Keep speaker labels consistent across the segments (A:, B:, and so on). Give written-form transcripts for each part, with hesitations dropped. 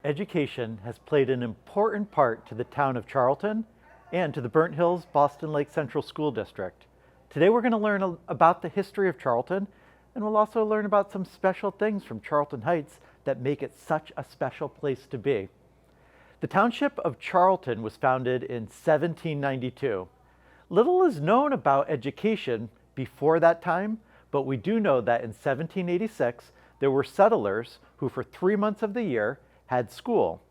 A: Education has played an important part to the town of Charlton and to the Burnt Hills Boston Lake Central School District. Today we're going to learn about the history of Charlton, and we'll also learn about some special things from Charlton Heights that make it such a special place to be. The township of Charlton was founded in 1792. Little is known about education before that time, but we do know that in 1786 there were settlers who for 3 months of the year had school.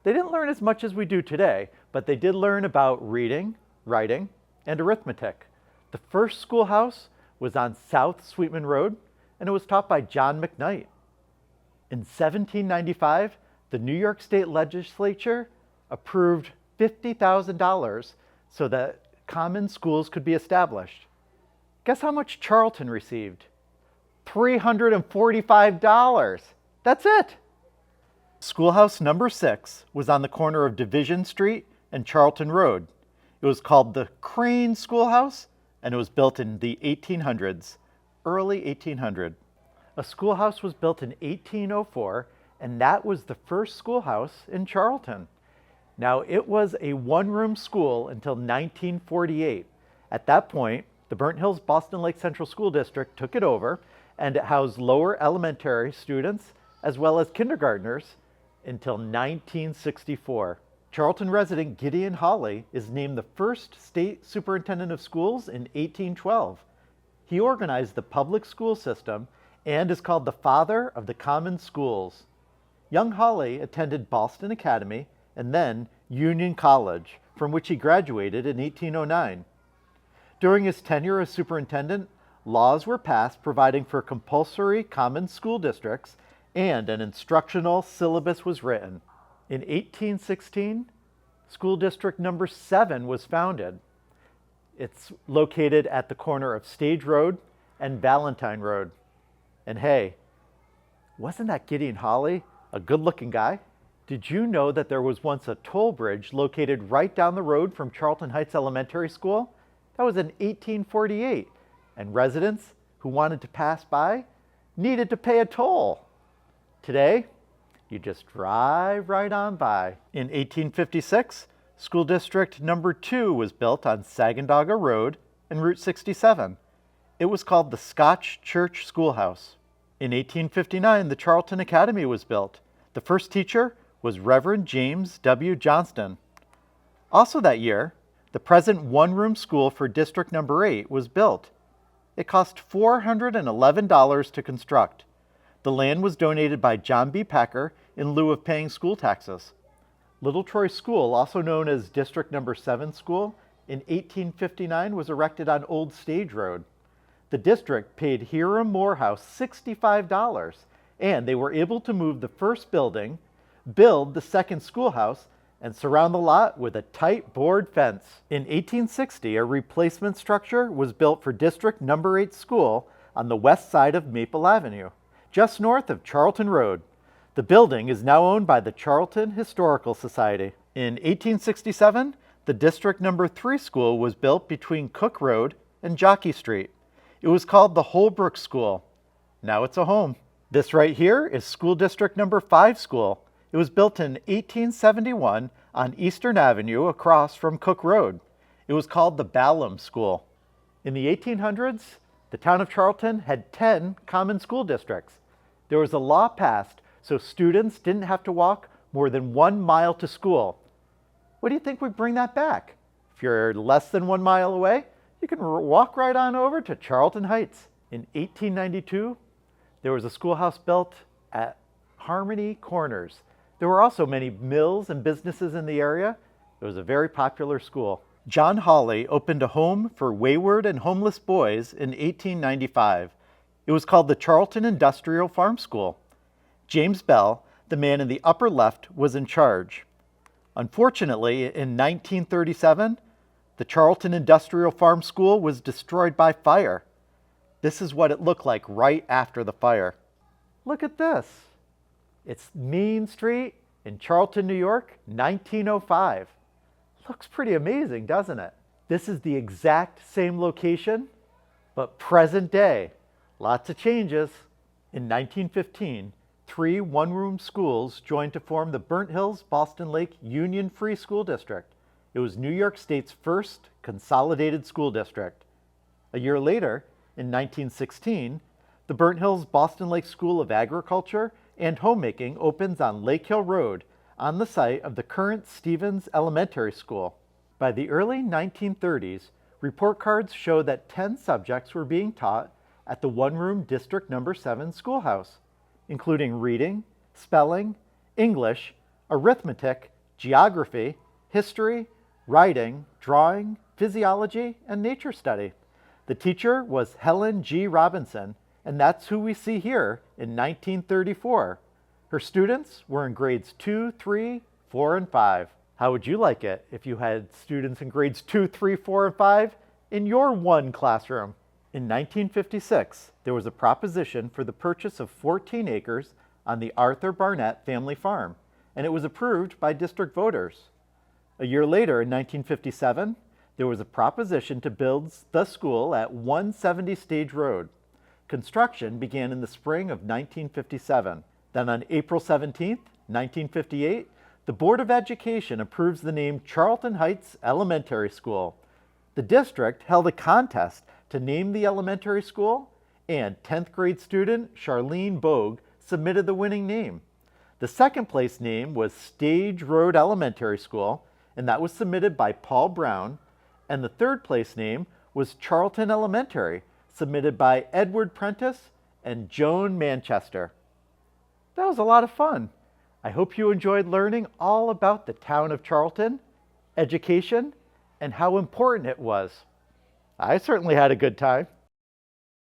A: They didn't learn as much as we do today, but they did learn about reading, writing, and arithmetic. The first schoolhouse was on South Sweetman Road, and it was taught by John McKnight. In 1795, the New York State Legislature approved $50,000 so that common schools could be established. Guess how much Charlton received? $345. That's it. Schoolhouse number 6 was on the corner of Division Street and Charlton Road. It was called the Crane Schoolhouse, and it was built in the 1800s, early 1800. A schoolhouse was built in 1804, and that was the first schoolhouse in Charlton. Now, it was a one-room school until 1948. At that point, the Burnt Hills Boston Lake Central School District took it over, and it housed lower elementary students as well as kindergartners until 1964. Charlton resident Gideon Hawley is named the first state superintendent of schools in 1812. He organized the public school system and is called the father of the common schools. Young Hawley attended Boston Academy and then Union College, from which he graduated in 1809. During his tenure as superintendent, laws were passed providing for compulsory common school districts, and an instructional syllabus was written. In 1816, School District number 7 was founded. It's located at the corner of Stage Road and Valentine Road. And hey, wasn't that Gideon Hawley a good-looking guy? Did you know that there was once a toll bridge located right down the road from Charlton Heights Elementary School? That was in 1848, and residents who wanted to pass by needed to pay a toll. Today, you just drive right on by. In 1856, School District number 2 was built on Sagondoga Road and Route 67. It was called the Scotch Church Schoolhouse. In 1859, the Charlton Academy was built. The first teacher was Reverend James W. Johnston. Also that year, the present one-room school for District number 8 was built. It cost $411 to construct. The land was donated by John B. Packer in lieu of paying school taxes. Little Troy School, also known as District number 7 School, in 1859 was erected on Old Stage Road. The district paid Hiram Morehouse $65, and they were able to move the first building, build the second schoolhouse, and surround the lot with a tight board fence. In 1860, a replacement structure was built for District number 8 School on the west side of Maple Avenue, just north of Charlton Road. The building is now owned by the Charlton Historical Society. In 1867, the District number 3 School was built between Cook Road and Jockey Street. It was called the Holbrook School. Now it's a home. This right here is School District number 5 School. It was built in 1871 on Eastern Avenue across from Cook Road. It was called the Ballum School. In the 1800s, the town of Charlton had 10 common school districts. There was a law passed so students didn't have to walk more than 1 mile to school. What do you think would bring that back? If you're less than 1 mile away, you can walk right on over to Charlton Heights. In 1892, there was a schoolhouse built at Harmony Corners. There were also many mills and businesses in the area. It was a very popular school. John Hawley opened a home for wayward and homeless boys in 1895. It was called the Charlton Industrial Farm School. James Bell, the man in the upper left, was in charge. Unfortunately, in 1937, the Charlton Industrial Farm School was destroyed by fire. This is what it looked like right after the fire. Look at this. It's Mean Street in Charlton, New York, 1905. Looks pretty amazing, doesn't it? This is the exact same location, but present day. Lots of changes. In 1915, 3 one-room schools joined to form the Burnt Hills Boston Lake Union Free School District. It was New York State's first consolidated school district. A year later, in 1916, the Burnt Hills Boston Lake School of Agriculture and Homemaking opens on Lake Hill Road on the site of the current Stevens Elementary School. By the early 1930s, report cards show that 10 subjects were being taught at the one-room District No. 7 schoolhouse, including reading, spelling, English, arithmetic, geography, history, writing, drawing, physiology, and nature study. The teacher was Helen G. Robinson, and that's who we see here in 1934. Her students were in grades 2, 3, 4, and 5. How would you like it if you had students in grades 2, 3, 4, and 5 in your one classroom? In 1956, there was a proposition for the purchase of 14 acres on the Arthur Barnett family farm, and it was approved by district voters. A year later, in 1957, there was a proposition to build the school at 170 Stage Road. Construction began in the spring of 1957. Then on April 17, 1958, the Board of Education approves the name Charlton Heights Elementary School. The district held a contest to name the elementary school, and 10th grade student Charlene Bogue submitted the winning name. The second place name was Stage Road Elementary School, and that was submitted by Paul Brown, and the third place name was Charlton Elementary, submitted by Edward Prentice and Joan Manchester. That was a lot of fun. I hope you enjoyed learning all about the town of Charlton, education, and how important it was. I certainly had a good time.